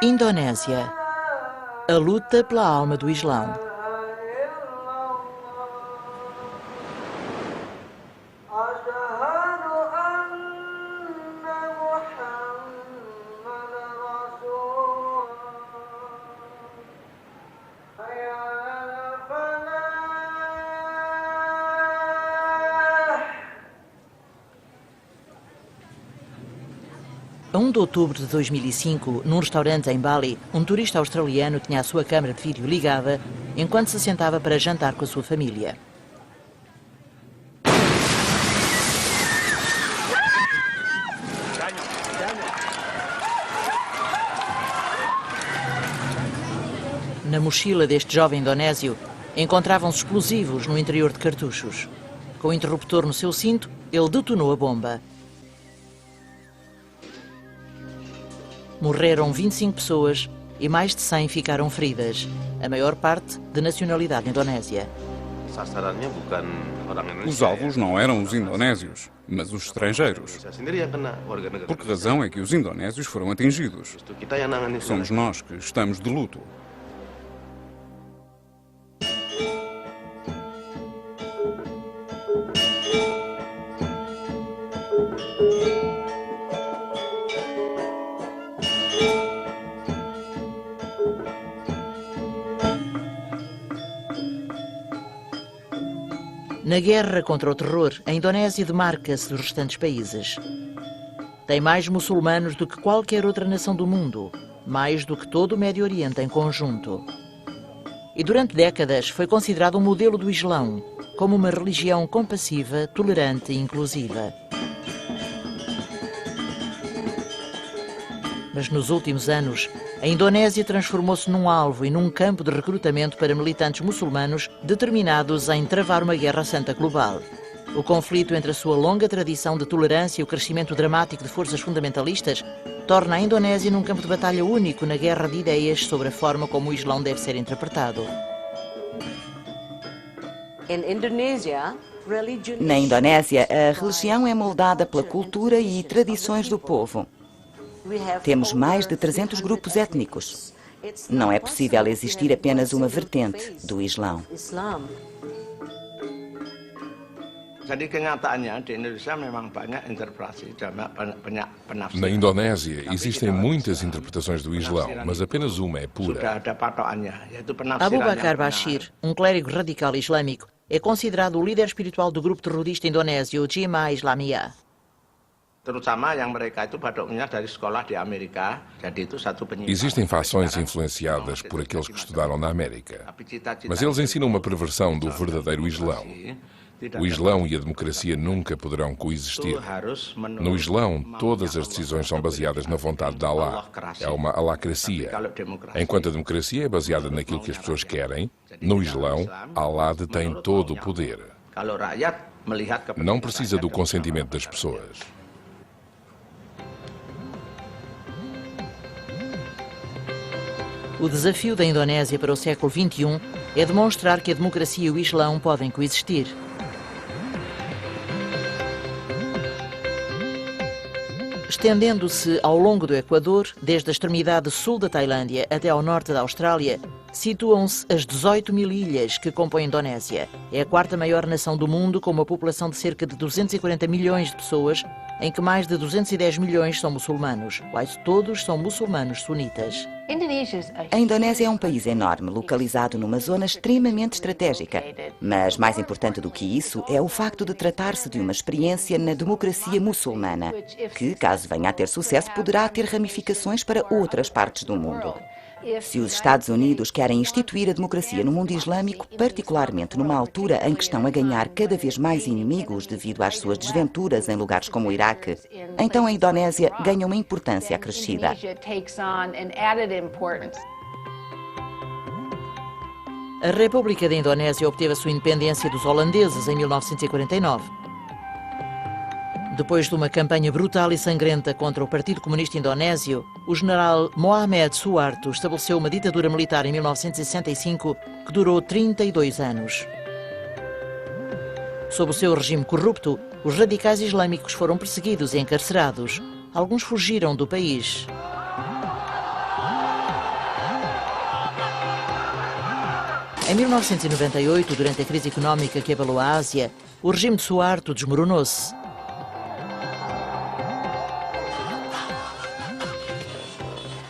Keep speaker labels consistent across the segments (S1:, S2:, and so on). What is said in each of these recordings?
S1: Indonésia. A luta pela alma do Islão. A 1 de outubro de 2005, num restaurante em Bali, um turista australiano tinha a sua câmara de vídeo ligada enquanto se sentava para jantar com a sua família. Na mochila deste jovem indonésio encontravam-se explosivos no interior de cartuchos. Com o interruptor no seu cinto, ele detonou a bomba. Morreram 25 pessoas e mais de 100 ficaram feridas, a maior parte de nacionalidade indonésia.
S2: Os alvos não eram os indonésios, mas os estrangeiros. Por que razão é que os indonésios foram atingidos? Somos nós que estamos de luto.
S1: Na guerra contra o terror, a Indonésia demarca-se dos restantes países. Tem mais muçulmanos do que qualquer outra nação do mundo, mais do que todo o Médio Oriente em conjunto. E durante décadas foi considerado um modelo do Islão, como uma religião compassiva, tolerante e inclusiva. Mas nos últimos anos, a Indonésia transformou-se num alvo e num campo de recrutamento para militantes muçulmanos determinados em travar uma guerra santa global. O conflito entre a sua longa tradição de tolerância e o crescimento dramático de forças fundamentalistas torna a Indonésia num campo de batalha único na guerra de ideias sobre a forma como o Islão deve ser interpretado.
S3: Na Indonésia, a religião é moldada pela cultura e tradições do povo. Temos mais de 300 grupos étnicos. Não é possível existir apenas uma vertente do Islão.
S4: Na Indonésia existem muitas interpretações do Islão, mas apenas uma é pura.
S1: Abu Bakar Bashir, um clérigo radical islâmico, é considerado o líder espiritual do grupo terrorista indonésio Jemaah Islamiyah.
S4: Existem fações influenciadas por aqueles que estudaram na América, mas eles ensinam uma perversão do verdadeiro Islão. O Islão e a democracia nunca poderão coexistir. No Islão, todas as decisões são baseadas na vontade de Allah. É uma alacracia. Enquanto a democracia é baseada naquilo que as pessoas querem, no Islão, Allah detém todo o poder. Não precisa do consentimento das pessoas.
S1: O desafio da Indonésia para o século XXI é demonstrar que a democracia e o Islão podem coexistir. Estendendo-se ao longo do Equador, desde a extremidade sul da Tailândia até ao norte da Austrália, situam-se as 18 mil ilhas que compõem a Indonésia. É a quarta maior nação do mundo, com uma população de cerca de 240 milhões de pessoas, em que mais de 210 milhões são muçulmanos. Quase todos são muçulmanos sunitas.
S3: A Indonésia é um país enorme, localizado numa zona extremamente estratégica. Mas mais importante do que isso é o facto de tratar-se de uma experiência na democracia muçulmana, que, caso venha a ter sucesso, poderá ter ramificações para outras partes do mundo. Se os Estados Unidos querem instituir a democracia no mundo islâmico, particularmente numa altura em que estão a ganhar cada vez mais inimigos devido às suas desventuras em lugares como o Iraque, então a Indonésia ganha uma importância acrescida.
S1: A República da Indonésia obteve a sua independência dos holandeses em 1949. Depois de uma campanha brutal e sangrenta contra o Partido Comunista Indonésio, o general Mohamed Suharto estabeleceu uma ditadura militar em 1965 que durou 32 anos. Sob o seu regime corrupto, os radicais islâmicos foram perseguidos e encarcerados. Alguns fugiram do país. Em 1998, durante a crise económica que abalou a Ásia, o regime de Suharto desmoronou-se.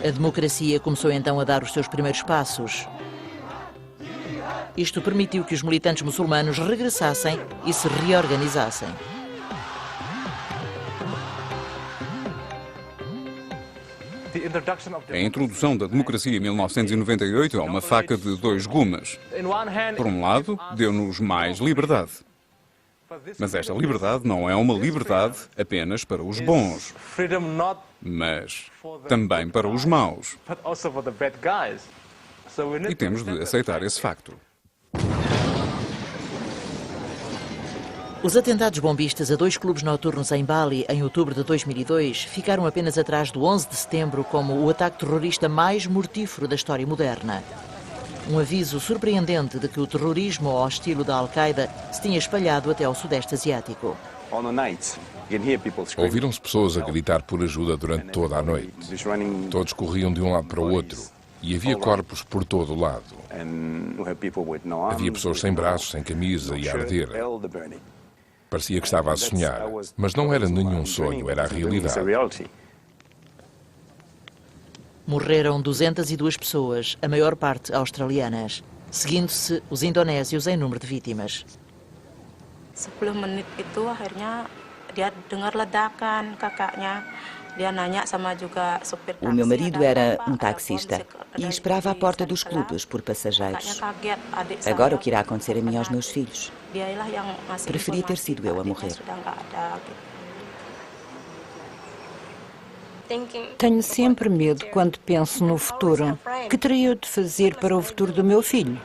S1: A democracia começou então a dar os seus primeiros passos. Isto permitiu que os militantes muçulmanos regressassem e se reorganizassem.
S2: A introdução da democracia em 1998 é uma faca de dois gumes. Por um lado, deu-nos mais liberdade. Mas esta liberdade não é uma liberdade apenas para os bons, mas também para os maus. E temos de aceitar esse facto.
S1: Os atentados bombistas a 2 clubes noturnos em Bali, em outubro de 2002, ficaram apenas atrás do 11 de setembro como o ataque terrorista mais mortífero da história moderna. Um aviso surpreendente de que o terrorismo ao estilo da Al-Qaeda se tinha espalhado até ao Sudeste Asiático.
S4: Ouviram-se pessoas a gritar por ajuda durante toda a noite. Todos corriam de um lado para o outro e havia corpos por todo o lado. Havia pessoas sem braços, sem camisa e a arder. Parecia que estava a sonhar, mas não era nenhum sonho, era a realidade.
S1: Morreram 202 pessoas, a maior parte australianas, seguindo-se os indonésios em número de vítimas.
S5: 10 menit itu akhirnya dia dengar ledakan, kakaknya.
S3: O meu marido era um taxista e esperava à porta dos clubes por passageiros. Agora o que irá acontecer a mim e aos meus filhos? Preferia ter sido eu a morrer.
S6: Tenho sempre medo quando penso no futuro. Que teria eu de fazer para o futuro do meu filho?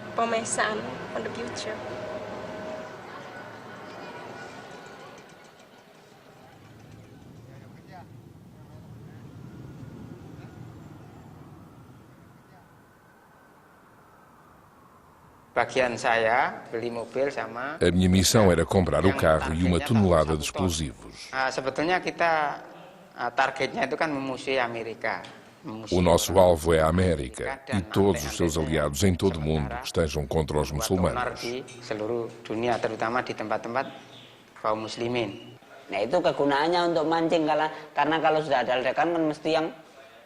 S4: A minha missão era comprar o carro e uma tonelada de explosivos. O nosso alvo é a América e todos os seus aliados em todo o mundo que estejam contra os muçulmanos.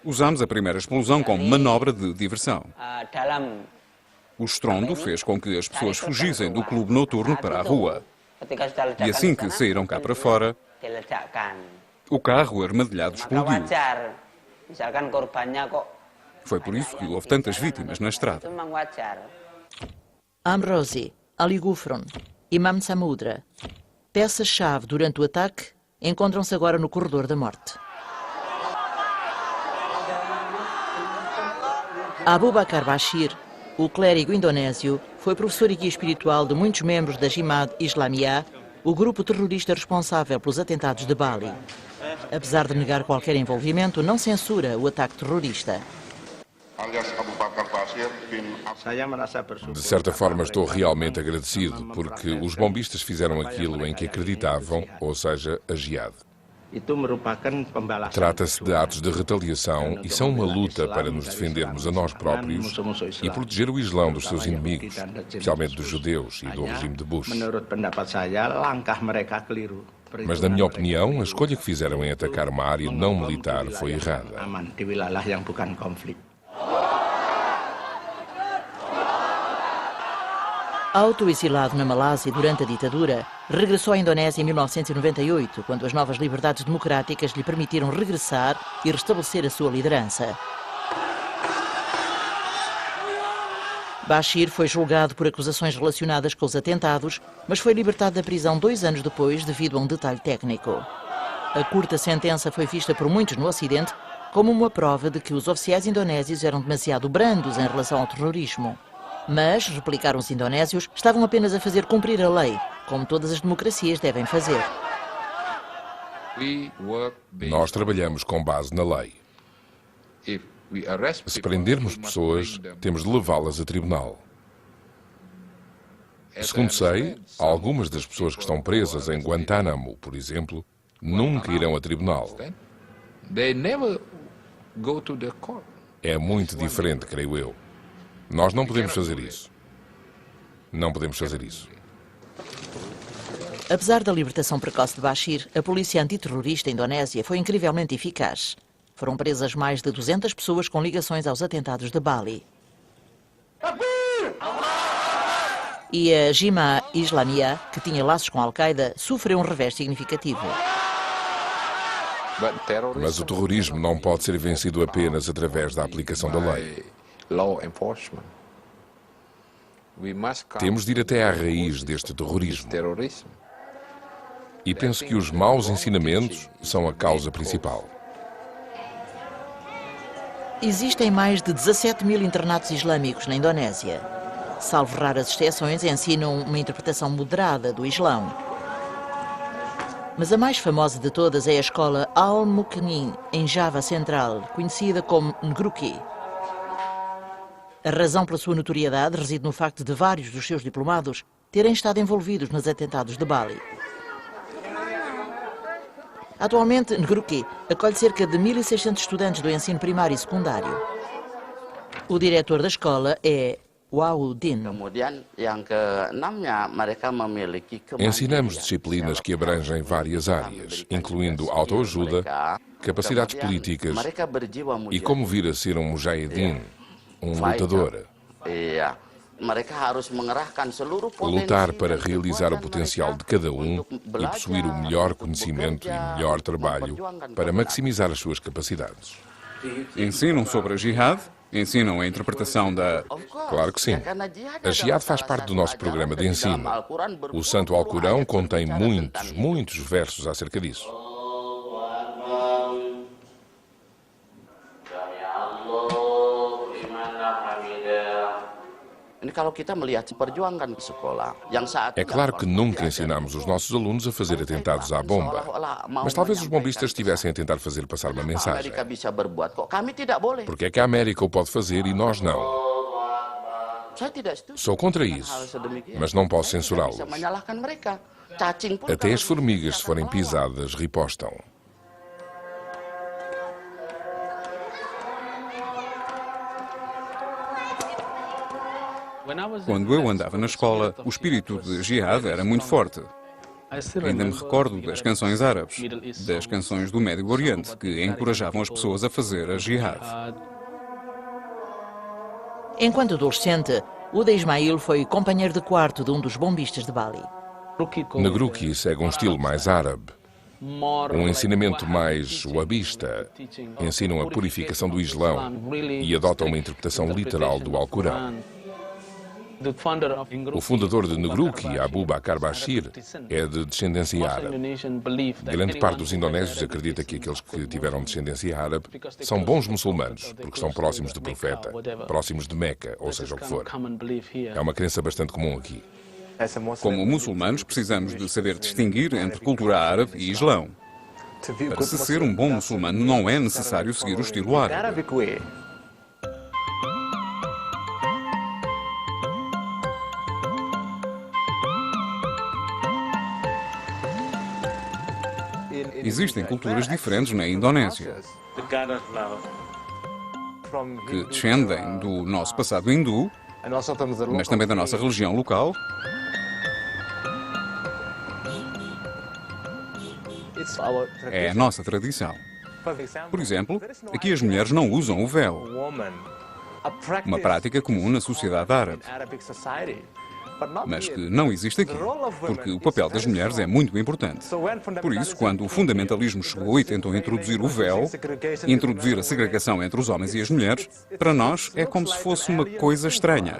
S2: Usamos a primeira explosão como manobra de diversão. O estrondo fez com que as pessoas fugissem do clube noturno para a rua. E assim que saíram cá para fora, o carro armadilhado explodiu. Foi por isso que houve tantas vítimas na estrada.
S1: Amrozi, Ali Gufron, Imam Samudra, peças-chave durante o ataque, encontram-se agora no corredor da morte. Abu Bakar Bashir, o clérigo indonésio, foi professor e guia espiritual de muitos membros da Jemaat Islamiyah, o grupo terrorista responsável pelos atentados de Bali. Apesar de negar qualquer envolvimento, não censura o ataque terrorista.
S4: De certa forma estou realmente agradecido porque os bombistas fizeram aquilo em que acreditavam, ou seja, a jihad. Trata-se de atos de retaliação e são uma luta para nos defendermos a nós próprios e proteger o Islão dos seus inimigos, especialmente dos judeus e do regime de Bush. Mas, na minha opinião, a escolha que fizeram em atacar uma área não militar foi errada.
S1: Autoexilado na Malásia durante a ditadura, regressou à Indonésia em 1998, quando as novas liberdades democráticas lhe permitiram regressar e restabelecer a sua liderança. Bashir foi julgado por acusações relacionadas com os atentados, mas foi libertado da prisão 2 anos depois devido a um detalhe técnico. A curta sentença foi vista por muitos no Ocidente como uma prova de que os oficiais indonésios eram demasiado brandos em relação ao terrorismo. Mas, replicaram os indonésios, estavam apenas a fazer cumprir a lei, como todas as democracias devem fazer.
S4: Nós trabalhamos com base na lei. Se prendermos pessoas, temos de levá-las a tribunal. Segundo sei, algumas das pessoas que estão presas em Guantánamo, por exemplo, nunca irão a tribunal. É muito diferente, creio eu. Nós não podemos fazer isso. Não podemos fazer isso.
S1: Apesar da libertação precoce de Bashir, a polícia antiterrorista indonésia foi incrivelmente eficaz. Foram presas mais de 200 pessoas com ligações aos atentados de Bali. E a Jemaah Islamiyah, que tinha laços com a Al-Qaeda, sofreu um revés significativo.
S4: Mas o terrorismo não pode ser vencido apenas através da aplicação da lei. Temos de ir até à raiz deste terrorismo. E penso que os maus ensinamentos são a causa principal.
S1: Existem mais de 17 mil internatos islâmicos na Indonésia. Salvo raras exceções, ensinam uma interpretação moderada do Islão. Mas a mais famosa de todas é a escola Al-Mukmin, em Java Central, conhecida como Ngruki. A razão pela sua notoriedade reside no facto de vários dos seus diplomados terem estado envolvidos nos atentados de Bali. Atualmente, Ngruki acolhe cerca de 1.600 estudantes do ensino primário e secundário. O diretor da escola é Wahudin.
S4: Ensinamos disciplinas que abrangem várias áreas, incluindo autoajuda, capacidades políticas e como vir a ser um mujahidin, um lutador. Lutar para realizar o potencial de cada um e possuir o melhor conhecimento e melhor trabalho para maximizar as suas capacidades.
S2: Ensinam sobre a jihad? Ensinam a interpretação da...
S4: Claro que sim. A jihad faz parte do nosso programa de ensino. O Santo Alcorão contém muitos versos acerca disso. É claro que nunca ensinamos os nossos alunos a fazer atentados à bomba, mas talvez os bombistas estivessem a tentar fazer passar uma mensagem. Porque é que a América o pode fazer e nós não? Sou contra isso, mas não posso censurá-los. Até as formigas, se forem pisadas, ripostam.
S2: Quando eu andava na escola, o espírito de jihad era muito forte. Ainda me recordo das canções árabes, das canções do Médio Oriente, que encorajavam as pessoas a fazer a jihad.
S1: Enquanto adolescente, Uda Ismail foi companheiro de quarto de um dos bombistas de Bali.
S4: Ngruki segue um estilo mais árabe, um ensinamento mais wahhabista. Ensinam a purificação do Islão e adotam uma interpretação literal do Alcorão. O fundador de Ngruki, Abu Bakar Bashir, é de descendência árabe. Grande parte dos indonésios acredita que aqueles que tiveram descendência árabe são bons muçulmanos, porque estão próximos do profeta, próximos de Meca, ou seja o que for. É uma crença bastante comum aqui.
S2: Como muçulmanos, precisamos de saber distinguir entre cultura árabe e islão. Para se ser um bom muçulmano, não é necessário seguir o estilo árabe. Existem culturas diferentes na Indonésia, que descendem do nosso passado hindu, mas também da nossa religião local. É a nossa tradição. Por exemplo, aqui as mulheres não usam o véu, uma prática comum na sociedade árabe, mas que não existe aqui, porque o papel das mulheres é muito importante. Por isso, quando o fundamentalismo chegou e tentou introduzir o véu, introduzir a segregação entre os homens e as mulheres, para nós é como se fosse uma coisa estranha.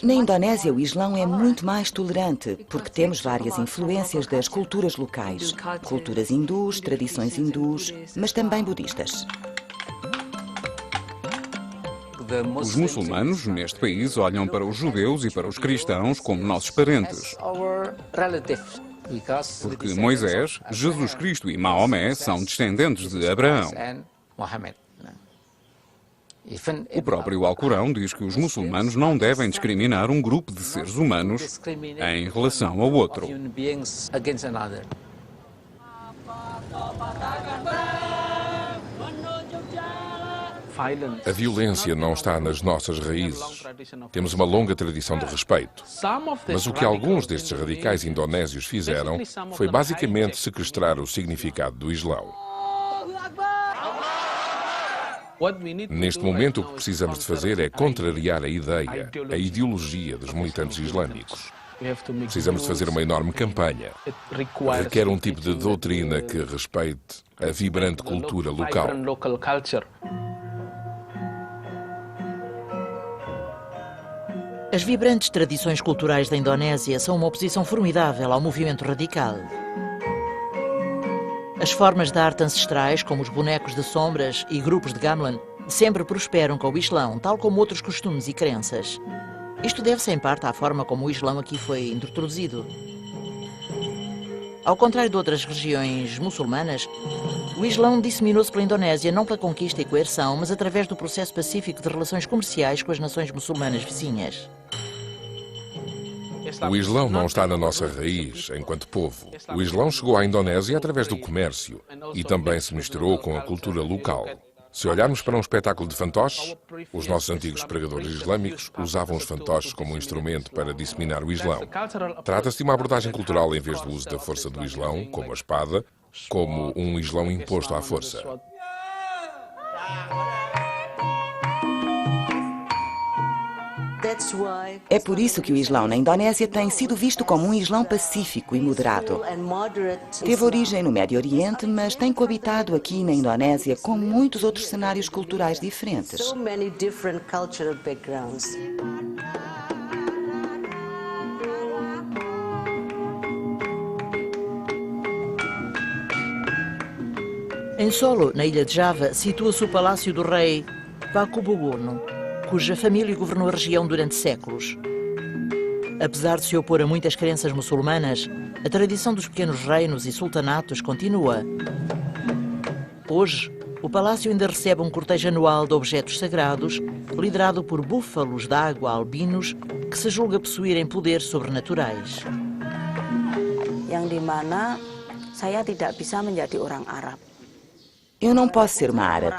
S3: Na Indonésia, o Islão é muito mais tolerante, porque temos várias influências das culturas locais. Culturas hindus, tradições hindus, mas também budistas.
S2: Os muçulmanos, neste país, olham para os judeus e para os cristãos como nossos parentes. Porque Moisés, Jesus Cristo e Maomé são descendentes de Abraão. O próprio Alcorão diz que os muçulmanos não devem discriminar um grupo de seres humanos em relação ao outro.
S4: A violência não está nas nossas raízes. Temos uma longa tradição de respeito. Mas o que alguns destes radicais indonésios fizeram foi basicamente sequestrar o significado do Islão. Neste momento, o que precisamos de fazer é contrariar a ideia, a ideologia dos militantes islâmicos. Precisamos de fazer uma enorme campanha. Requer um tipo de doutrina que respeite a vibrante cultura local.
S1: As vibrantes tradições culturais da Indonésia são uma oposição formidável ao movimento radical. As formas de arte ancestrais, como os bonecos de sombras e grupos de gamelan, sempre prosperam com o Islão, tal como outros costumes e crenças. Isto deve-se em parte à forma como o Islão aqui foi introduzido. Ao contrário de outras regiões muçulmanas, o Islão disseminou-se pela Indonésia não pela conquista e coerção, mas através do processo pacífico de relações comerciais com as nações muçulmanas vizinhas.
S4: O Islão não está na nossa raiz, enquanto povo. O Islão chegou à Indonésia através do comércio e também se misturou com a cultura local. Se olharmos para um espetáculo de fantoches, os nossos antigos pregadores islâmicos usavam os fantoches como um instrumento para disseminar o Islão. Trata-se de uma abordagem cultural em vez do uso da força do Islão, como a espada, como um Islão imposto à força.
S3: É por isso que o Islão na Indonésia tem sido visto como um Islão pacífico e moderado. Teve origem no Médio Oriente, mas tem coabitado aqui na Indonésia com muitos outros cenários culturais diferentes.
S1: Em Solo, na ilha de Java, situa-se o Palácio do Rei Pakubuwono, cuja família governou a região durante séculos. Apesar de se opor a muitas crenças muçulmanas, a tradição dos pequenos reinos e sultanatos continua. Hoje, o palácio ainda recebe um cortejo anual de objetos sagrados, liderado por búfalos de água albinos, que se julga possuírem poderes sobrenaturais.
S7: Yang di mana saya tidak bisa menjadi orang Arab.
S3: Eu não posso ser uma árabe.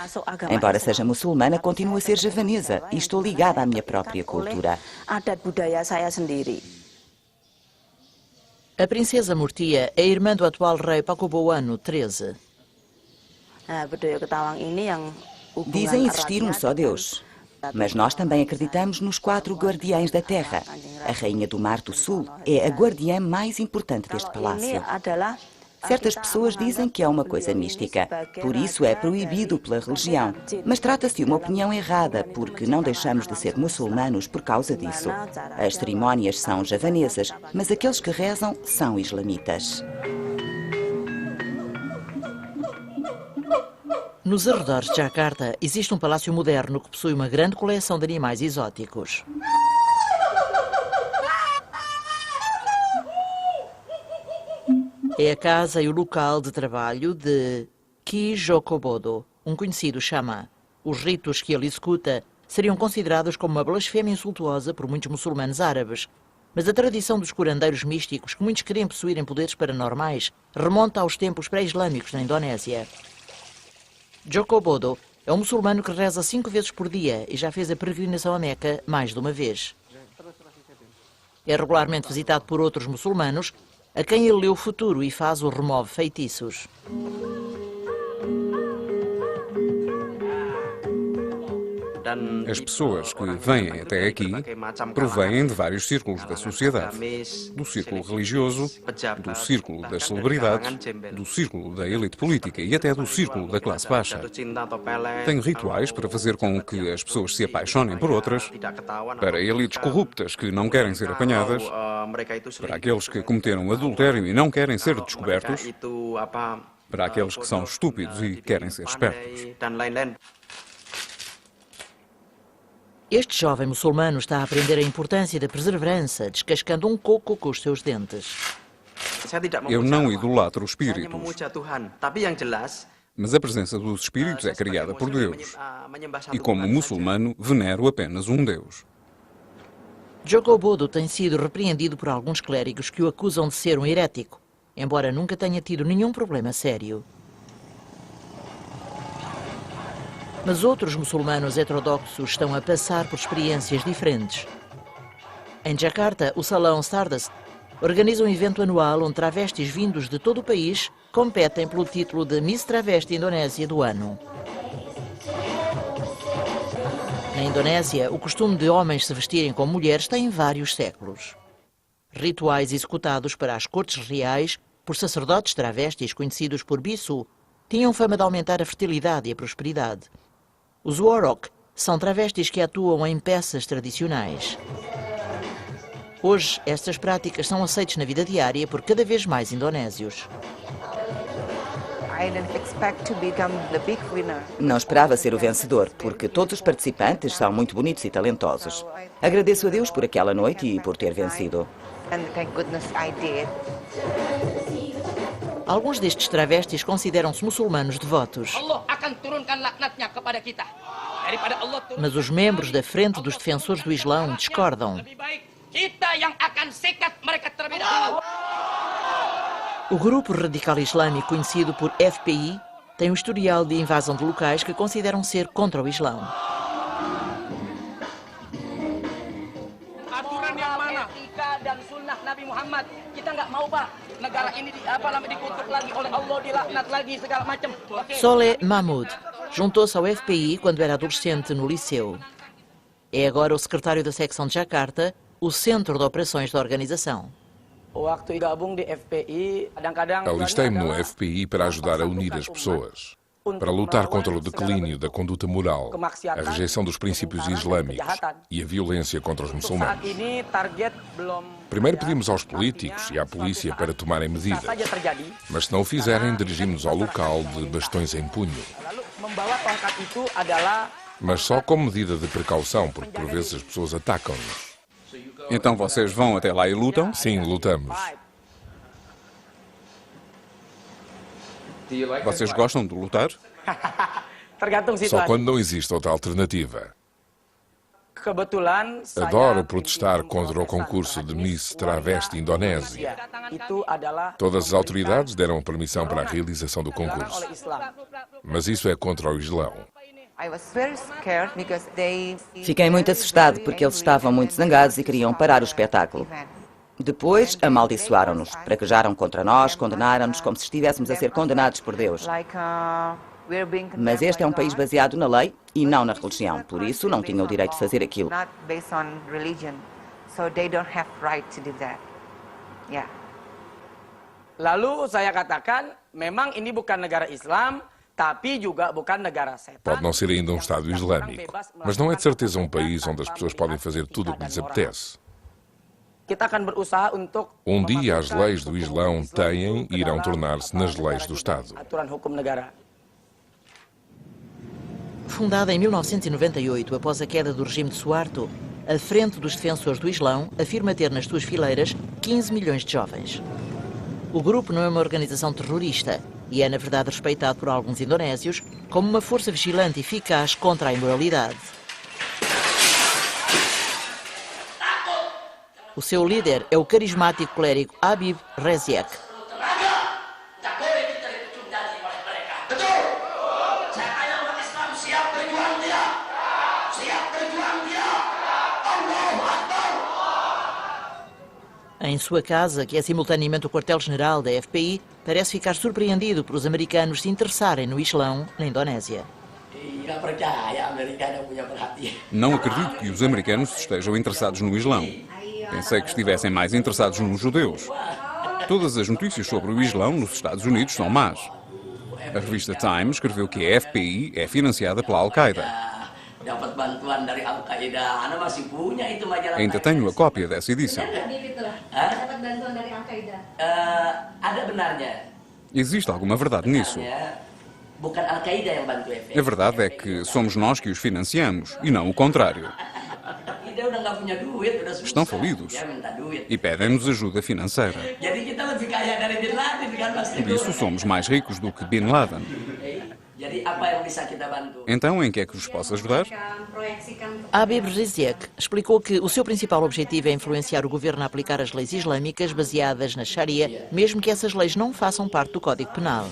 S3: Embora seja muçulmana, continuo a ser javanesa e estou ligada à minha própria cultura.
S1: A princesa Murtia é irmã do atual rei Pakubuwono XIII.
S3: Dizem existir um só Deus, mas nós também acreditamos nos 4 guardiães da terra. A rainha do Mar do Sul é a guardiã mais importante deste palácio. Certas pessoas dizem que é uma coisa mística, por isso é proibido pela religião. Mas trata-se de uma opinião errada, porque não deixamos de ser muçulmanos por causa disso. As cerimónias são javanesas, mas aqueles que rezam são islamitas.
S1: Nos arredores de Jakarta existe um palácio moderno que possui uma grande coleção de animais exóticos. É a casa e o local de trabalho de Ki Jokobodo, um conhecido xamã. Os ritos que ele executa seriam considerados como uma blasfémia insultuosa por muitos muçulmanos árabes, mas a tradição dos curandeiros místicos, que muitos queriam possuírem poderes paranormais, remonta aos tempos pré-islâmicos na Indonésia. Jokobodo é um muçulmano que reza 5 vezes por dia e já fez a peregrinação a Meca mais de uma vez. É regularmente visitado por outros muçulmanos, a quem ele lê o futuro e faz ou remove feitiços.
S2: As pessoas que vêm até aqui provêm de vários círculos da sociedade. Do círculo religioso, do círculo das celebridades, do círculo da elite política e até do círculo da classe baixa. Têm rituais para fazer com que as pessoas se apaixonem por outras, para elites corruptas que não querem ser apanhadas, para aqueles que cometeram adultério e não querem ser descobertos, para aqueles que são estúpidos e querem ser espertos.
S1: Este jovem muçulmano está a aprender a importância da perseverança, descascando um coco com os seus dentes.
S2: Eu não idolatro os espíritos, mas a presença dos espíritos é criada por Deus. E como muçulmano, venero apenas um Deus.
S1: Jokobodo tem sido repreendido por alguns clérigos que o acusam de ser um herético, embora nunca tenha tido nenhum problema sério. Mas outros muçulmanos heterodoxos estão a passar por experiências diferentes. Em Jakarta, o Salão Stardust organiza um evento anual onde travestis vindos de todo o país competem pelo título de Miss Travesti Indonésia do ano. Na Indonésia, o costume de homens se vestirem como mulheres tem vários séculos. Rituais executados para as cortes reais por sacerdotes travestis conhecidos por bisu tinham fama de aumentar a fertilidade e a prosperidade. Os Warok são travestis que atuam em peças tradicionais. Hoje, estas práticas são aceitas na vida diária por cada vez mais indonésios.
S3: Não esperava ser o vencedor, porque todos os participantes são muito bonitos e talentosos. Agradeço a Deus por aquela noite e por ter vencido.
S1: Alguns destes travestis consideram-se muçulmanos devotos. Mas os membros da Frente dos Defensores do Islão discordam. O grupo radical islâmico conhecido por FPI tem um historial de invasão de locais que consideram ser contra o Islão. Soleh Mahmud juntou-se ao FPI quando era adolescente no liceu. É agora o secretário da secção de Jakarta, o centro de operações da organização.
S4: Alistei-me no FPI para ajudar a unir as pessoas, para lutar contra o declínio da conduta moral, a rejeição dos princípios islâmicos e a violência contra os muçulmanos. Primeiro pedimos aos políticos e à polícia para tomarem medidas, mas se não o fizerem, dirigimos-nos ao local de bastões em punho. Mas só como medida de precaução, porque por vezes as pessoas atacam-nos.
S2: Então vocês vão até lá e lutam?
S4: Sim, lutamos.
S2: Vocês gostam de lutar?
S4: Só quando não existe outra alternativa. Adoro protestar contra o concurso de Miss Travesti Indonésia. Todas as autoridades deram permissão para a realização do concurso. Mas isso é contra o Islão.
S3: Fiquei muito assustado porque eles estavam muito zangados e queriam parar o espetáculo. Depois amaldiçoaram-nos, praguejaram contra nós, condenaram-nos como se estivéssemos a ser condenados por Deus. Mas este é um país baseado na lei e não na religião, por isso não tinham o direito de fazer aquilo.
S8: Lalu saya katakan, memang ini bukan negara Islam, tapi juga bukan negara setan.
S4: Pode não ser ainda um Estado islâmico, mas não é de certeza um país onde as pessoas podem fazer tudo o que lhes apetece. Um dia as leis do Islão têm e irão tornar-se nas leis do Estado.
S1: Fundada em 1998, após a queda do regime de Suharto, a Frente dos Defensores do Islão afirma ter nas suas fileiras 15 milhões de jovens. O grupo não é uma organização terrorista e é, na verdade, respeitado por alguns indonésios como uma força vigilante eficaz contra a imoralidade. O seu líder é o carismático clérigo Habib Rizik. Em sua casa, que é simultaneamente o quartel-general da FPI, parece ficar surpreendido por os americanos se interessarem no Islão na Indonésia.
S2: Não acredito que os americanos estejam interessados no Islão. Pensei que estivessem mais interessados nos judeus. Todas as notícias sobre o Islão nos Estados Unidos são más. A revista Time escreveu que a FPI é financiada pela Al-Qaeda. Ainda tenho a cópia dessa edição. Existe alguma verdade nisso? A verdade é que somos nós que os financiamos e não o contrário. Estão falidos e pedem-nos ajuda financeira. Por isso somos mais ricos do que Bin Laden. Então, em que é que vos posso ajudar?
S1: Habib Rizik explicou que o seu principal objetivo é influenciar o governo a aplicar as leis islâmicas baseadas na Sharia, mesmo que essas leis não façam parte do Código Penal.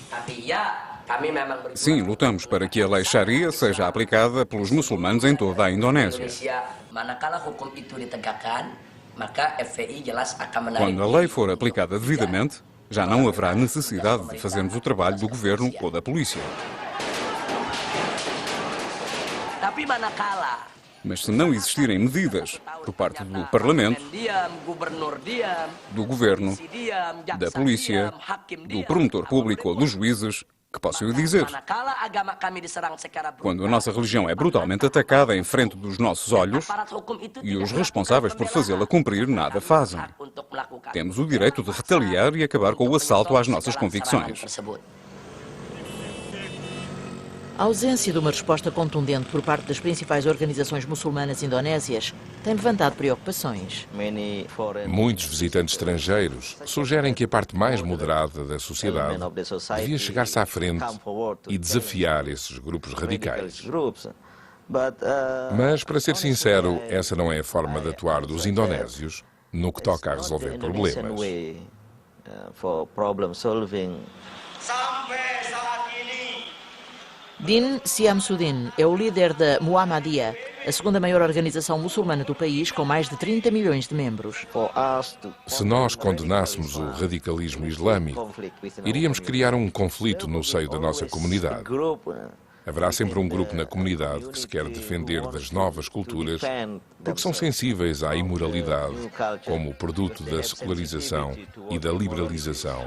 S2: Sim, lutamos para que a lei Sharia seja aplicada pelos muçulmanos em toda a Indonésia. Quando a lei for aplicada devidamente, já não haverá necessidade de fazermos o trabalho do governo ou da polícia. Mas se não existirem medidas por parte do Parlamento, do Governo, da Polícia, do Promotor Público ou dos juízes, que posso eu dizer? Quando a nossa religião é brutalmente atacada em frente dos nossos olhos e os responsáveis por fazê-la cumprir nada fazem, temos o direito de retaliar e acabar com o assalto às nossas convicções.
S1: A ausência de uma resposta contundente por parte das principais organizações muçulmanas indonésias tem levantado preocupações.
S4: Muitos visitantes estrangeiros sugerem que a parte mais moderada da sociedade devia chegar-se à frente e desafiar esses grupos radicais. Mas, para ser sincero, essa não é a forma de atuar dos indonésios no que toca a resolver problemas.
S1: Din Syamsuddin é o líder da Muhammadiyah, a segunda maior organização muçulmana do país, com mais de 30 milhões de membros.
S4: Se nós condenássemos o radicalismo islâmico, iríamos criar um conflito no seio da nossa comunidade. Haverá sempre um grupo na comunidade que se quer defender das novas culturas porque são sensíveis à imoralidade como produto da secularização e da liberalização.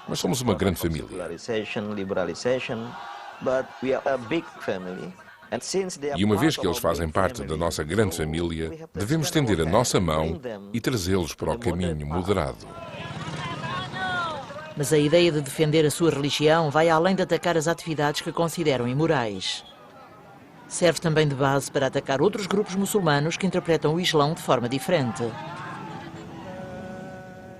S4: Mas somos uma grande família. E uma vez que eles fazem parte da nossa grande família, devemos estender a nossa mão e trazê-los para o caminho moderado.
S1: Mas a ideia de defender a sua religião vai além de atacar as atividades que consideram imorais. Serve também de base para atacar outros grupos muçulmanos que interpretam o Islão de forma diferente.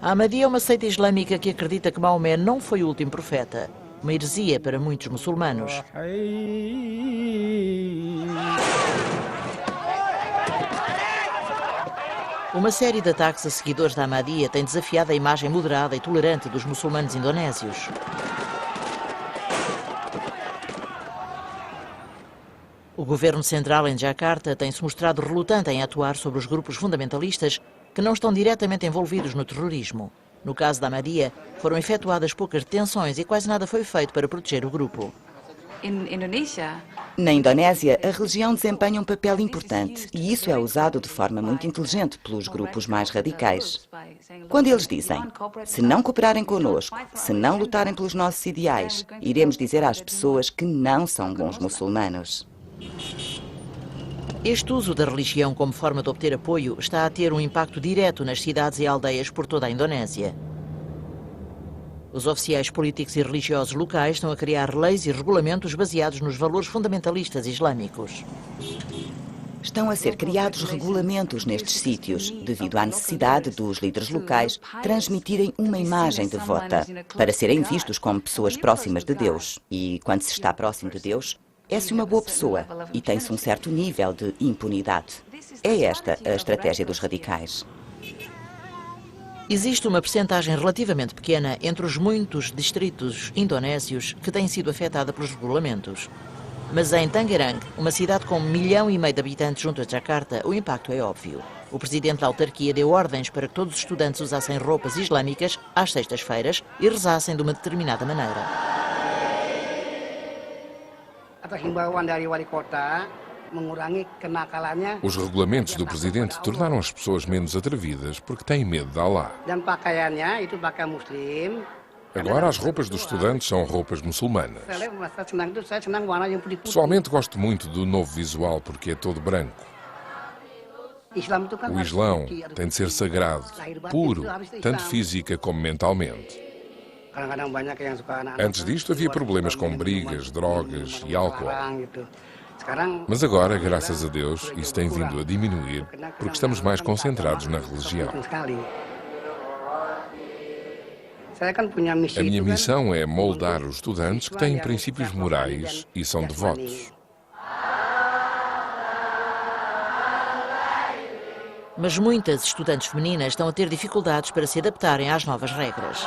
S1: A Ahmadiyya é uma seita islâmica que acredita que Maomé não foi o último profeta. Uma heresia para muitos muçulmanos. Uma série de ataques a seguidores da Ahmadiyya tem desafiado a imagem moderada e tolerante dos muçulmanos indonésios. O governo central em Jakarta tem-se mostrado relutante em atuar sobre os grupos fundamentalistas que não estão diretamente envolvidos no terrorismo. No caso da Ahmadiyya, foram efetuadas poucas detenções e quase nada foi feito para proteger o grupo.
S3: Na Indonésia, a religião desempenha um papel importante e isso é usado de forma muito inteligente pelos grupos mais radicais. Quando eles dizem, se não cooperarem connosco, se não lutarem pelos nossos ideais, iremos dizer às pessoas que não são bons muçulmanos.
S1: Este uso da religião como forma de obter apoio está a ter um impacto direto nas cidades e aldeias por toda a Indonésia. Os oficiais políticos e religiosos locais estão a criar leis e regulamentos baseados nos valores fundamentalistas islâmicos.
S3: Estão a ser criados regulamentos nestes sítios, devido à necessidade dos líderes locais transmitirem uma imagem devota, para serem vistos como pessoas próximas de Deus. E quando se está próximo de Deus, é-se uma boa pessoa e tem-se um certo nível de impunidade. É esta a estratégia dos radicais.
S1: Existe uma percentagem relativamente pequena entre os muitos distritos indonésios que têm sido afetada pelos regulamentos. Mas em Tangerang, uma cidade com 1,5 milhão de habitantes junto a Jakarta, o impacto é óbvio. O presidente da autarquia deu ordens para que todos os estudantes usassem roupas islâmicas às sextas-feiras e rezassem de uma determinada maneira.
S4: Os regulamentos do presidente tornaram as pessoas menos atrevidas porque têm medo de Allah. Agora as roupas dos estudantes são roupas muçulmanas. Pessoalmente gosto muito do novo visual porque é todo branco. O Islão tem de ser sagrado, puro, tanto física como mentalmente. Antes disto havia problemas com brigas, drogas e álcool. Mas agora, graças a Deus, isso tem vindo a diminuir porque estamos mais concentrados na religião. A minha missão é moldar os estudantes que têm princípios morais e são devotos.
S1: Mas muitas estudantes femininas estão a ter dificuldades para se adaptarem às novas regras.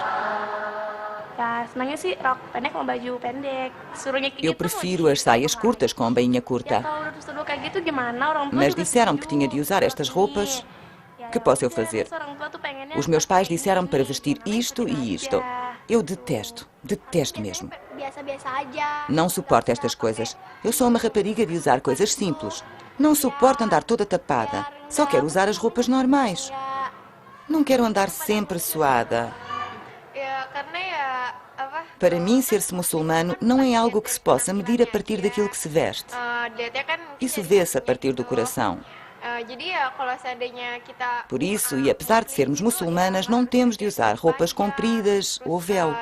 S3: Eu prefiro as saias curtas com bainha curta. Mas disseram-me que tinha de usar estas roupas. Que posso eu fazer? Os meus pais disseram-me para vestir isto e isto. Eu detesto mesmo. Não suporto estas coisas. Eu sou uma rapariga de usar coisas simples. Não suporto andar toda tapada. Só quero usar as roupas normais. Não quero andar sempre suada. Para mim, ser-se muçulmano não é algo que se possa medir a partir daquilo que se veste. Isso vê-se a partir do coração. Por isso, e apesar de sermos muçulmanas, não temos de usar roupas compridas ou véu.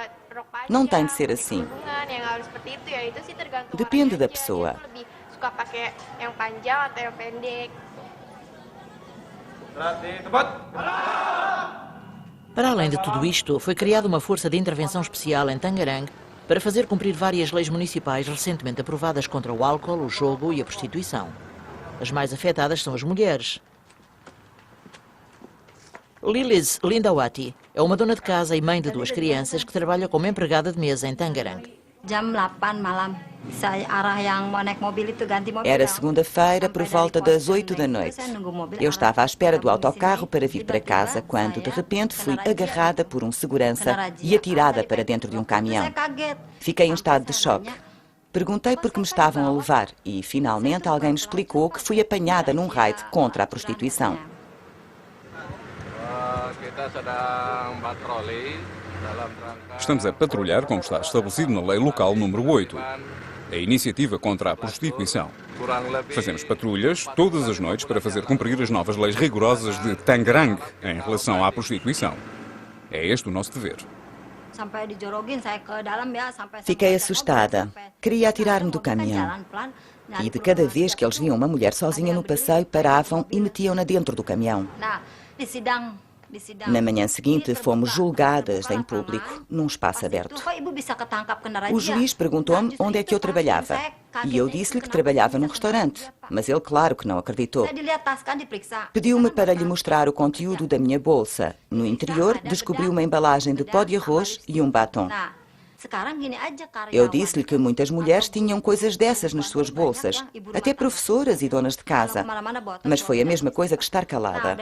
S3: Não tem de ser assim. Depende da pessoa.
S1: Para além de tudo isto, foi criada uma força de intervenção especial em Tangarang para fazer cumprir várias leis municipais recentemente aprovadas contra o álcool, o jogo e a prostituição. As mais afetadas são as mulheres. Lilis Lindawati é uma dona de casa e mãe de 2 crianças que trabalha como empregada de mesa em Tangarang.
S3: Era segunda-feira por volta das 8 da noite. Eu estava à espera do autocarro para vir para casa quando, de repente, fui agarrada por um segurança e atirada para dentro de um caminhão. Fiquei em estado de choque. Perguntei por que me estavam a levar e, finalmente, alguém me explicou que fui apanhada num raid contra a prostituição.
S2: Estamos a patrulhar, como está estabelecido na lei local número 8, a iniciativa contra a prostituição. Fazemos patrulhas todas as noites para fazer cumprir as novas leis rigorosas de Tangarang em relação à prostituição. É este o nosso dever.
S3: Fiquei assustada. Queria atirar-me do caminhão. E de cada vez que eles viam uma mulher sozinha no passeio, paravam e metiam-na dentro do caminhão. Na manhã seguinte, fomos julgadas em público, num espaço aberto. O juiz perguntou-me onde é que eu trabalhava. E eu disse-lhe que trabalhava num restaurante. Mas ele, claro que não acreditou. Pediu-me para lhe mostrar o conteúdo da minha bolsa. No interior, descobriu uma embalagem de pó de arroz e um batom. Eu disse-lhe que muitas mulheres tinham coisas dessas nas suas bolsas, até professoras e donas de casa. Mas foi a mesma coisa que estar calada.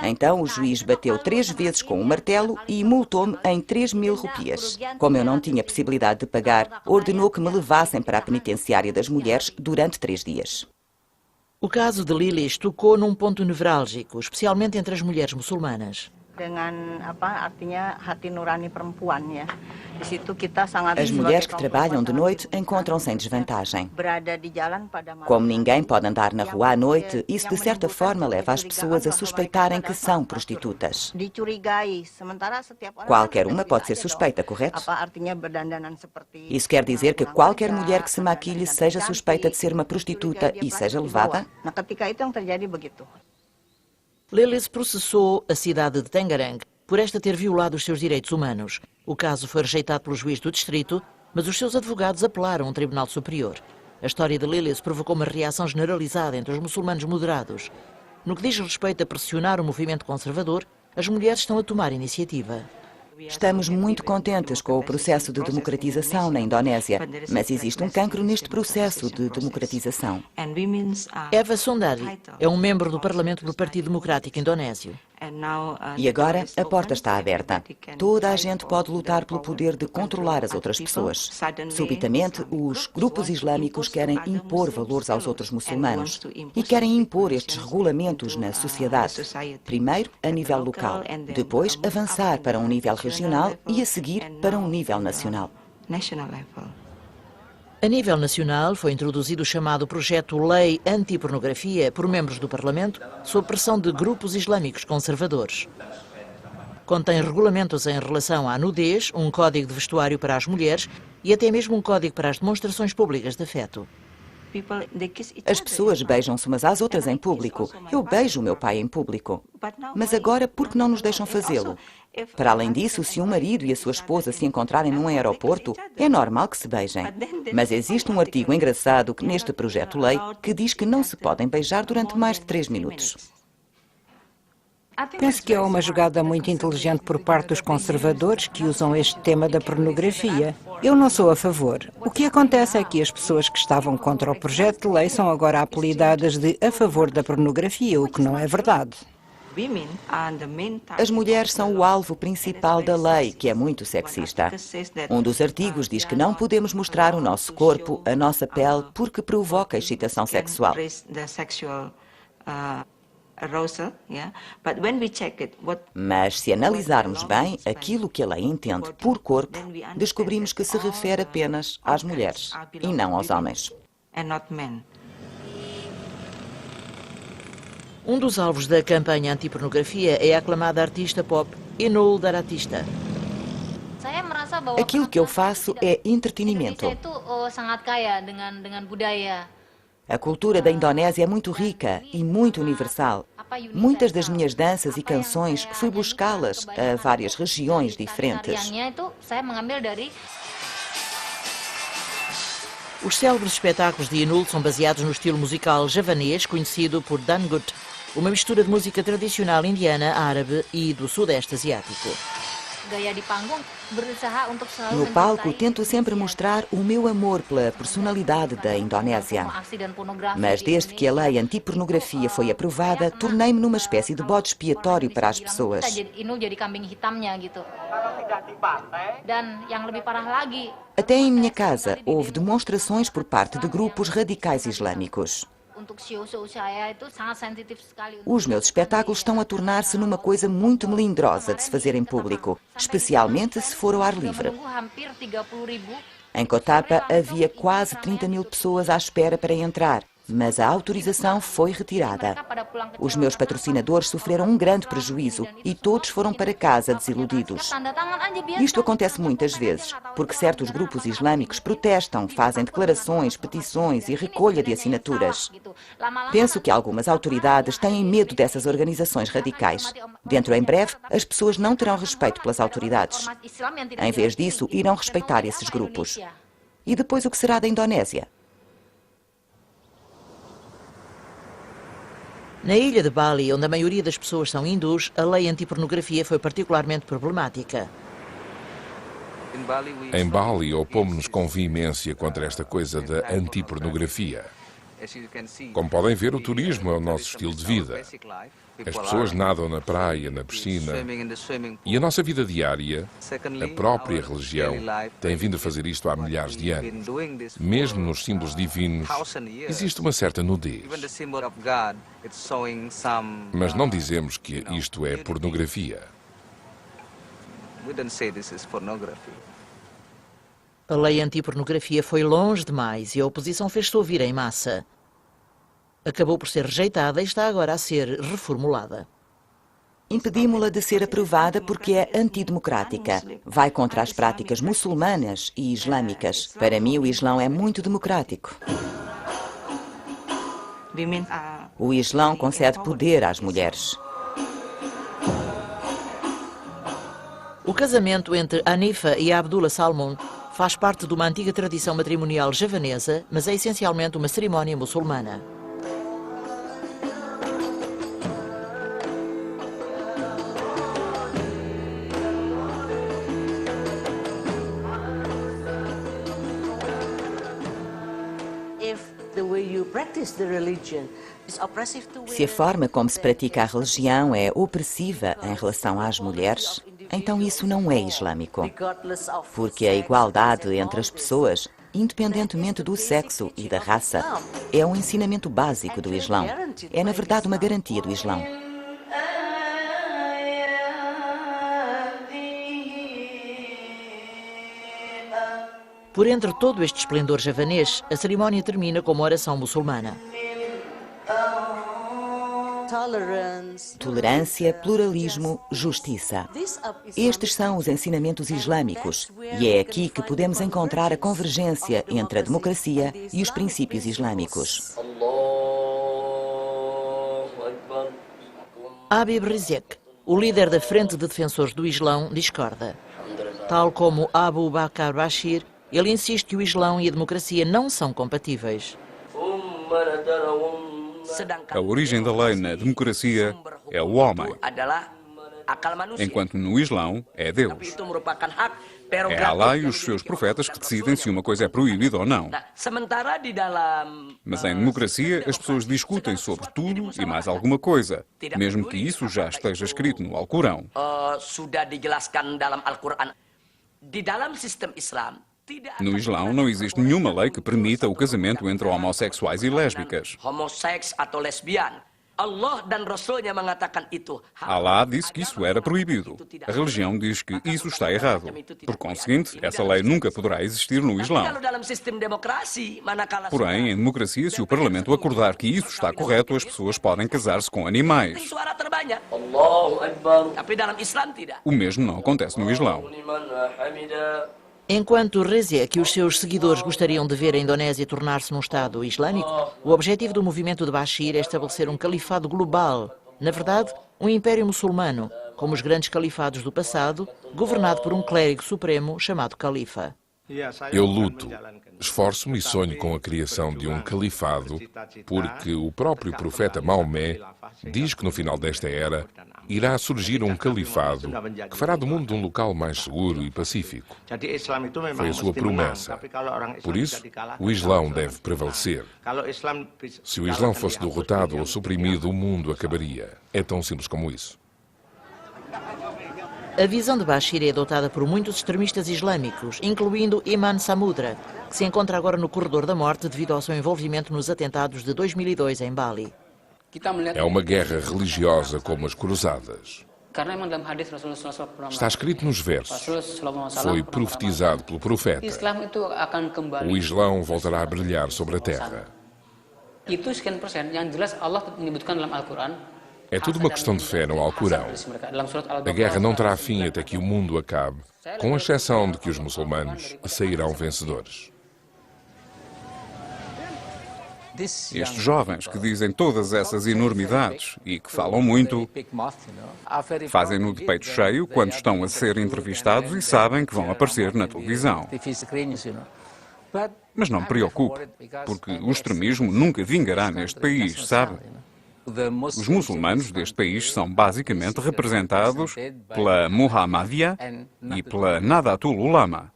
S3: Então o juiz bateu 3 vezes com um martelo e multou-me em 3.000 rupias. Como eu não tinha possibilidade de pagar, ordenou que me levassem para a penitenciária das mulheres durante 3 dias.
S1: O caso de Lilis tocou num ponto nevrálgico, especialmente entre as mulheres muçulmanas.
S3: As mulheres que trabalham de noite encontram-se em desvantagem. Como ninguém pode andar na rua à noite, isso de certa forma leva as pessoas a suspeitarem que são prostitutas. Qualquer uma pode ser suspeita, correto? Isso quer dizer que qualquer mulher que se maquilhe seja suspeita de ser uma prostituta e seja levada?
S1: Lilis processou a cidade de Tangarang por esta ter violado os seus direitos humanos. O caso foi rejeitado pelo juiz do distrito, mas os seus advogados apelaram a um tribunal superior. A história de Lilis provocou uma reação generalizada entre os muçulmanos moderados. No que diz respeito a pressionar o movimento conservador, as mulheres estão a tomar iniciativa.
S3: Estamos muito contentes com o processo de democratização na Indonésia, mas existe um cancro neste processo de democratização.
S1: Eva Sondari é um membro do Parlamento do Partido Democrático Indonésio.
S3: E agora a porta está aberta. Toda a gente pode lutar pelo poder de controlar as outras pessoas. Subitamente, os grupos islâmicos querem impor valores aos outros muçulmanos e querem impor estes regulamentos na sociedade. Primeiro, a nível local, depois avançar para um nível regional e a seguir para um nível nacional.
S1: A nível nacional, foi introduzido o chamado projeto Lei Anti-Pornografia por membros do Parlamento, sob pressão de grupos islâmicos conservadores. Contém regulamentos em relação à nudez, um código de vestuário para as mulheres e até mesmo um código para as demonstrações públicas de afeto.
S3: As pessoas beijam-se umas às outras em público. Eu beijo o meu pai em público. Mas agora, por que não nos deixam fazê-lo? Para além disso, se um marido e a sua esposa se encontrarem num aeroporto, é normal que se beijem. Mas existe um artigo engraçado neste projeto-lei que diz que não se podem beijar durante mais de 3 minutos.
S6: Penso que é uma jogada muito inteligente por parte dos conservadores que usam este tema da pornografia. Eu não sou a favor. O que acontece é que as pessoas que estavam contra o projeto de lei são agora apelidadas de a favor da pornografia, o que não é verdade.
S3: As mulheres são o alvo principal da lei, que é muito sexista. Um dos artigos diz que não podemos mostrar o nosso corpo, a nossa pele, porque provoca excitação sexual. Mas se analisarmos bem aquilo que a lei entende por corpo, descobrimos que se refere apenas às mulheres e não aos homens.
S1: Um dos alvos da campanha anti-pornografia é a aclamada artista pop Inul Daratista.
S3: Aquilo que eu faço é entretenimento. A cultura da Indonésia é muito rica e muito universal. Muitas das minhas danças e canções fui buscá-las a várias regiões diferentes.
S1: Os célebres espetáculos de Inul são baseados no estilo musical javanês, conhecido por Dangdut, uma mistura de música tradicional indiana, árabe e do sudeste asiático.
S3: No palco, tento sempre mostrar o meu amor pela personalidade da Indonésia. Mas desde que a lei anti-pornografia foi aprovada, tornei-me numa espécie de bode expiatório para as pessoas. Até em minha casa, houve demonstrações por parte de grupos radicais islâmicos. Os meus espetáculos estão a tornar-se numa coisa muito melindrosa de se fazer em público, especialmente se for ao ar livre. Em Kotapa havia quase 30 mil pessoas à espera para entrar, mas a autorização foi retirada. Os meus patrocinadores sofreram um grande prejuízo e todos foram para casa desiludidos. Isto acontece muitas vezes, porque certos grupos islâmicos protestam, fazem declarações, petições e recolha de assinaturas. Penso que algumas autoridades têm medo dessas organizações radicais. Dentro em breve, as pessoas não terão respeito pelas autoridades. Em vez disso, irão respeitar esses grupos. E depois o que será da Indonésia?
S1: Na ilha de Bali, onde a maioria das pessoas são hindus, a lei anti-pornografia foi particularmente problemática.
S4: Em Bali, opomos-nos com veemência contra esta coisa da anti-pornografia. Como podem ver, o turismo é o nosso estilo de vida. As pessoas nadam na praia, na piscina. E a nossa vida diária, a própria religião, tem vindo a fazer isto há milhares de anos. Mesmo nos símbolos divinos, existe uma certa nudez. Mas não dizemos que isto é pornografia.
S1: A lei anti-pornografia foi longe demais e a oposição fez-se ouvir em massa. Acabou por ser rejeitada e está agora a ser reformulada.
S3: Impedimos-la de ser aprovada porque é antidemocrática. Vai contra as práticas muçulmanas e islâmicas. Para mim, o Islão é muito democrático. O Islão concede poder às mulheres.
S1: O casamento entre Hanifa e Abdullah Salman faz parte de uma antiga tradição matrimonial javanesa, mas é essencialmente uma cerimónia muçulmana.
S3: Se a forma como se pratica a religião é opressiva em relação às mulheres, então isso não é islâmico. Porque a igualdade entre as pessoas, independentemente do sexo e da raça, é um ensinamento básico do Islão. É, na verdade, uma garantia do Islão.
S1: Por entre todo este esplendor javanês, a cerimónia termina com uma oração muçulmana.
S3: Tolerância, pluralismo, justiça. Estes são os ensinamentos islâmicos e é aqui que podemos encontrar a convergência entre a democracia e os princípios islâmicos.
S1: Habib Rizieq, o líder da Frente de Defensores do Islão, discorda. Tal como Abu Bakr Bashir, ele insiste que o Islão e a democracia não são compatíveis.
S2: A origem da lei na democracia é o homem, enquanto no Islão é Deus. É Allah e os seus profetas que decidem se uma coisa é proibida ou não. Mas em democracia, as pessoas discutem sobre tudo e mais alguma coisa, mesmo que isso já esteja escrito no Alcorão. No Islão não existe nenhuma lei que permita o casamento entre homossexuais e lésbicas. Allah disse que isso era proibido. A religião diz que isso está errado. Por conseguinte, essa lei nunca poderá existir no Islão. Porém, em democracia, se o Parlamento acordar que isso está correto, as pessoas podem casar-se com animais. O mesmo não acontece no Islão.
S1: Enquanto Rezek e os seus seguidores gostariam de ver a Indonésia tornar-se num Estado islâmico, o objetivo do movimento de Bashir é estabelecer um califado global, na verdade, um império muçulmano, como os grandes califados do passado, governado por um clérigo supremo chamado califa.
S4: Eu luto, esforço-me e sonho com a criação de um califado, porque o próprio profeta Maomé diz que no final desta era irá surgir um califado que fará do mundo um local mais seguro e pacífico. Foi a sua promessa. Por isso, o Islão deve prevalecer. Se o Islão fosse derrotado ou suprimido, o mundo acabaria. É tão simples como isso.
S1: A visão de Bashir é adotada por muitos extremistas islâmicos, incluindo Iman Samudra, que se encontra agora no corredor da morte devido ao seu envolvimento nos atentados de 2002 em Bali.
S4: É uma guerra religiosa como as cruzadas. Está escrito nos versos. Foi profetizado pelo profeta. O Islão voltará a brilhar sobre a terra. É tudo uma questão de fé no Alcorão. A guerra não terá fim até que o mundo acabe, com exceção de que os muçulmanos sairão vencedores.
S2: Estes jovens que dizem todas essas enormidades e que falam muito, fazem-no de peito cheio quando estão a ser entrevistados e sabem que vão aparecer na televisão. Mas não me preocupe, porque o extremismo nunca vingará neste país, sabe? Os muçulmanos deste país são basicamente representados pela Muhammadiyah e pela Nahdlatul Ulama.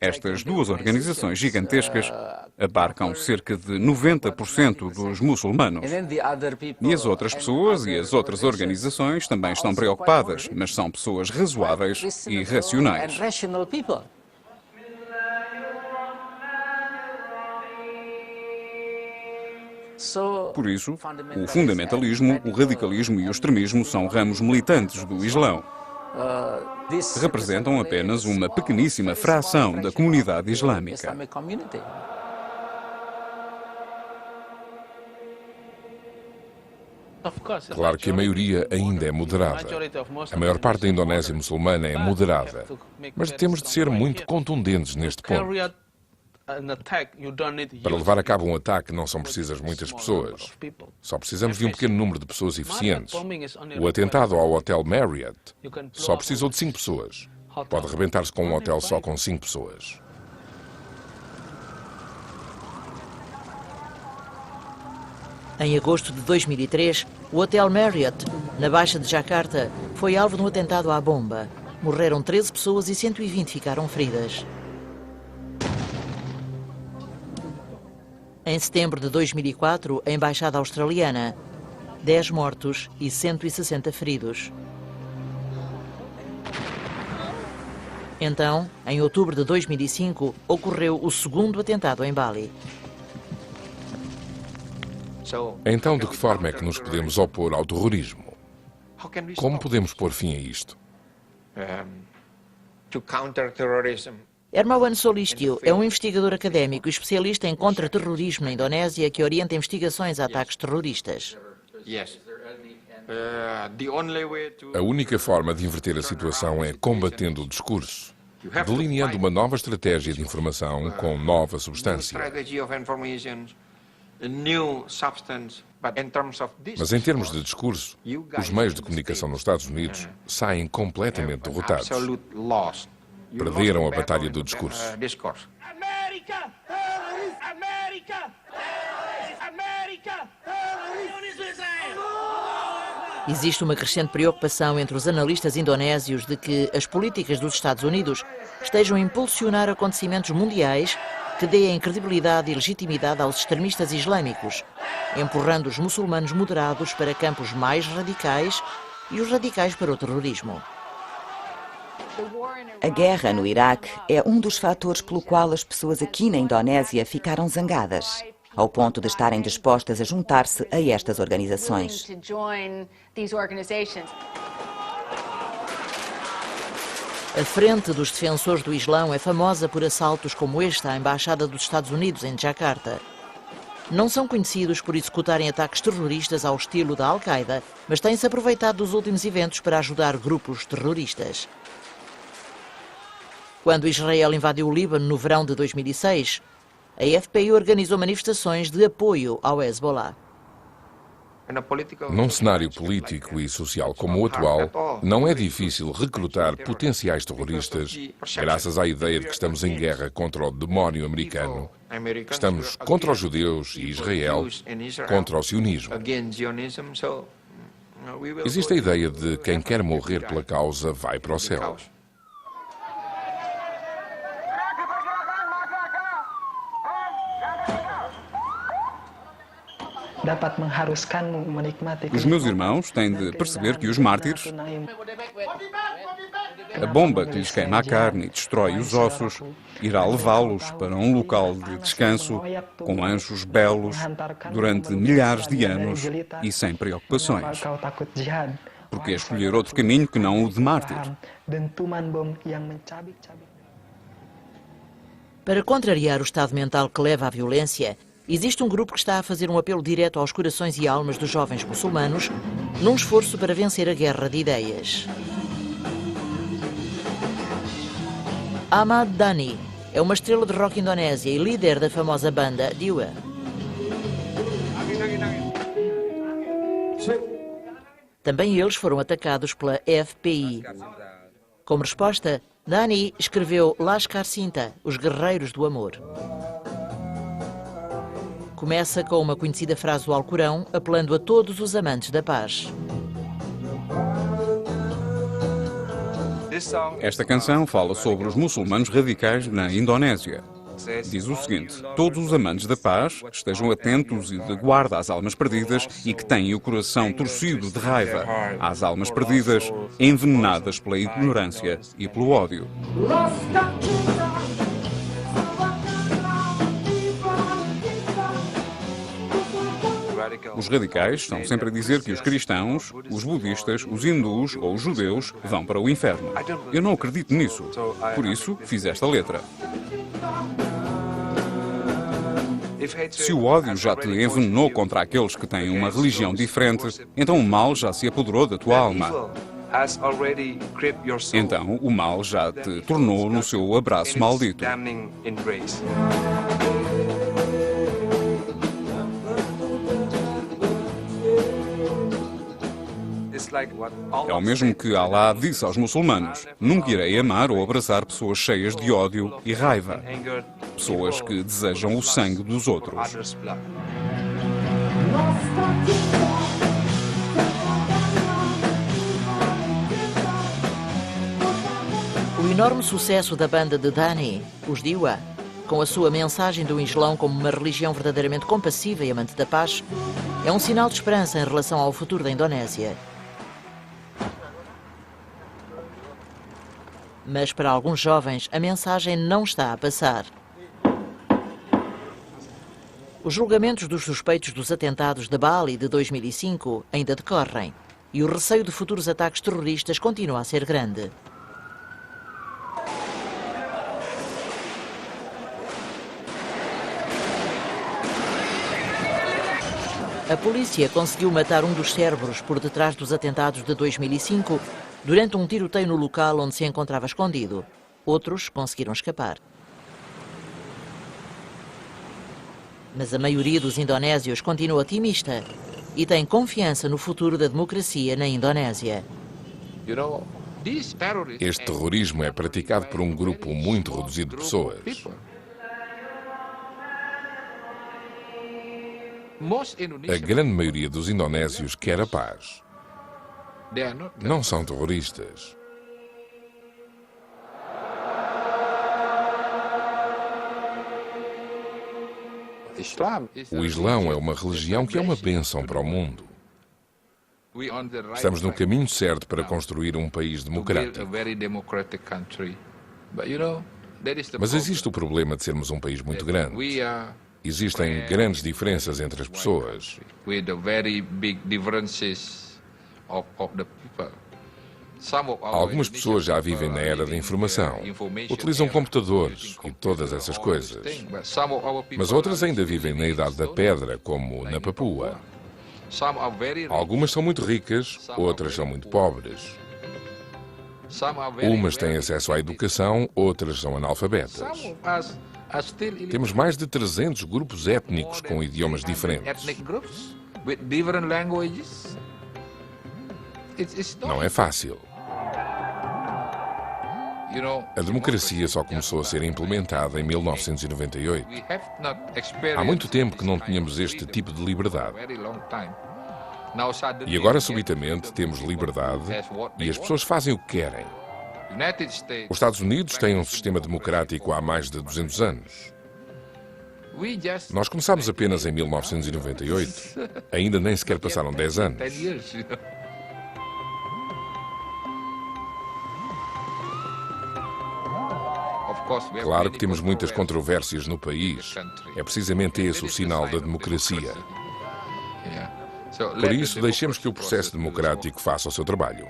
S2: Estas duas organizações gigantescas abarcam cerca de 90% dos muçulmanos. E as outras pessoas e as outras organizações também estão preocupadas, mas são pessoas razoáveis e racionais. Por isso, o fundamentalismo, o radicalismo e o extremismo são ramos militantes do Islão. Representam apenas uma pequeníssima fração da comunidade islâmica.
S4: Claro que a maioria ainda é moderada. A maior parte da Indonésia muçulmana é moderada. Mas temos de ser muito contundentes neste ponto. Para levar a cabo um ataque não são precisas muitas pessoas. Só precisamos de um pequeno número de pessoas eficientes. O atentado ao Hotel Marriott só precisou de 5 pessoas. Pode arrebentar-se com um hotel só com 5 pessoas.
S1: Em agosto de 2003, o Hotel Marriott, na Baixa de Jakarta, foi alvo de um atentado à bomba. Morreram 13 pessoas e 120 ficaram feridas. Em setembro de 2004, a Embaixada Australiana, 10 mortos e 160 feridos. Então, em outubro de 2005, ocorreu o segundo atentado em Bali.
S4: Então, de que forma é que nos podemos opor ao terrorismo? Como podemos pôr fim a isto?
S1: Hermawan Solistio é um investigador académico e especialista em contra-terrorismo na Indonésia que orienta investigações a ataques terroristas.
S4: A única forma de inverter a situação é combatendo o discurso, delineando uma nova estratégia de informação com nova substância. Mas em termos de discurso, os meios de comunicação nos Estados Unidos saem completamente derrotados. Perderam a batalha do discurso.
S9: América! América! América!
S1: Existe uma crescente preocupação entre os analistas indonésios de que as políticas dos Estados Unidos estejam a impulsionar acontecimentos mundiais que deem credibilidade e legitimidade aos extremistas islâmicos, empurrando os muçulmanos moderados para campos mais radicais e os radicais para o terrorismo.
S3: A guerra no Iraque é um dos fatores pelo qual as pessoas aqui na Indonésia ficaram zangadas, ao ponto de estarem dispostas a juntar-se a estas organizações.
S1: A Frente dos Defensores do Islão é famosa por assaltos como este à Embaixada dos Estados Unidos em Jakarta. Não são conhecidos por executarem ataques terroristas ao estilo da Al-Qaeda, mas têm-se aproveitado dos últimos eventos para ajudar grupos terroristas. Quando Israel invadiu o Líbano no verão de 2006, a FPI organizou manifestações de apoio ao Hezbollah.
S4: Num cenário político e social como o atual, não é difícil recrutar potenciais terroristas graças à ideia de que estamos em guerra contra o demónio americano, que estamos contra os judeus e Israel, contra o sionismo. Existe a ideia de quem quer morrer pela causa vai para o céu.
S2: Os meus irmãos têm de perceber que os mártires, a bomba que lhes queima a carne e destrói os ossos, irá levá-los para um local de descanso com anjos belos durante milhares de anos e sem preocupações. Porque escolher outro caminho que não o de mártir?
S1: Para contrariar o estado mental que leva à violência, existe um grupo que está a fazer um apelo direto aos corações e almas dos jovens muçulmanos num esforço para vencer a guerra de ideias. Ahmad Dhani é uma estrela de rock indonésia e líder da famosa banda Dewa. Também eles foram atacados pela FPI. Como resposta, Dhani escreveu Lashkar Cinta, os Guerreiros do Amor. Começa com uma conhecida frase do Alcorão, apelando a todos os amantes da paz.
S2: Esta canção fala sobre os muçulmanos radicais na Indonésia. Diz o seguinte: todos os amantes da paz estejam atentos e de guarda às almas perdidas e que têm o coração torcido de raiva às almas perdidas, envenenadas pela ignorância e pelo ódio. Os radicais estão sempre a dizer que os cristãos, os budistas, os hindus ou os judeus vão para o inferno. Eu não acredito nisso. Por isso, fiz esta letra. Se o ódio já te envenenou contra aqueles que têm uma religião diferente, então o mal já se apoderou da tua alma. Então o mal já te tornou no seu abraço maldito. É o mesmo que Alá disse aos muçulmanos: nunca irei amar ou abraçar pessoas cheias de ódio e raiva, pessoas que desejam o sangue dos outros.
S1: O enorme sucesso da banda de Dhani, os Dewa, com a sua mensagem do Islão como uma religião verdadeiramente compassiva e amante da paz, é um sinal de esperança em relação ao futuro da Indonésia. Mas para alguns jovens a mensagem não está a passar. Os julgamentos dos suspeitos dos atentados de Bali de 2005 ainda decorrem e o receio de futuros ataques terroristas continua a ser grande. A polícia conseguiu matar um dos cérebros por detrás dos atentados de 2005 durante um tiroteio no local onde se encontrava escondido. Outros conseguiram escapar. Mas a maioria dos indonésios continua otimista e tem confiança no futuro da democracia na Indonésia.
S4: Este terrorismo é praticado por um grupo muito reduzido de pessoas. A grande maioria dos indonésios quer a paz. Não são terroristas. O Islão é uma religião que é uma bênção para o mundo. Estamos no caminho certo para construir um país democrático. Mas existe o problema de sermos um país muito grande. Existem grandes diferenças entre as pessoas. Algumas pessoas já vivem na era da informação, utilizam computadores e todas essas coisas. Mas outras ainda vivem na Idade da Pedra, como na Papua. Algumas são muito ricas, outras são muito pobres. Umas têm acesso à educação, outras são analfabetas. Temos mais de 300 grupos étnicos com idiomas diferentes. Não é fácil. A democracia só começou a ser implementada em 1998. Há muito tempo que não tínhamos este tipo de liberdade. E agora, subitamente, temos liberdade e as pessoas fazem o que querem. Os Estados Unidos têm um sistema democrático há mais de 200 anos. Nós começámos apenas em 1998. Ainda nem sequer passaram 10 anos. Claro que temos muitas controvérsias no país. É precisamente esse o sinal da democracia. Por isso, deixemos que o processo democrático faça o seu trabalho.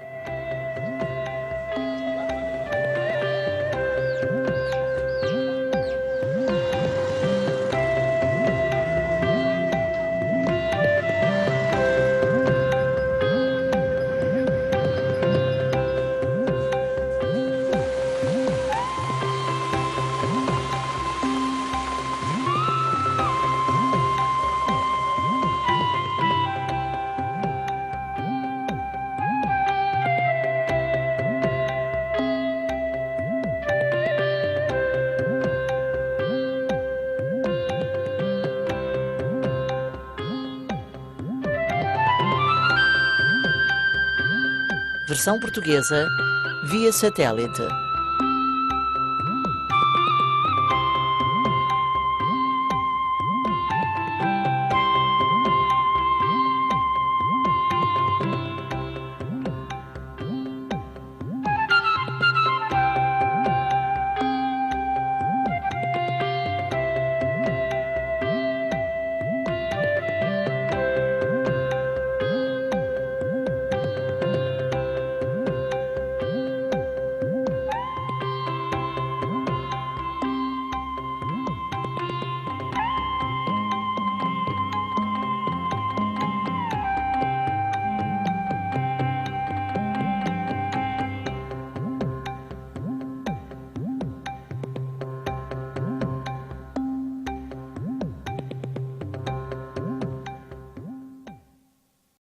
S1: Versão portuguesa via satélite.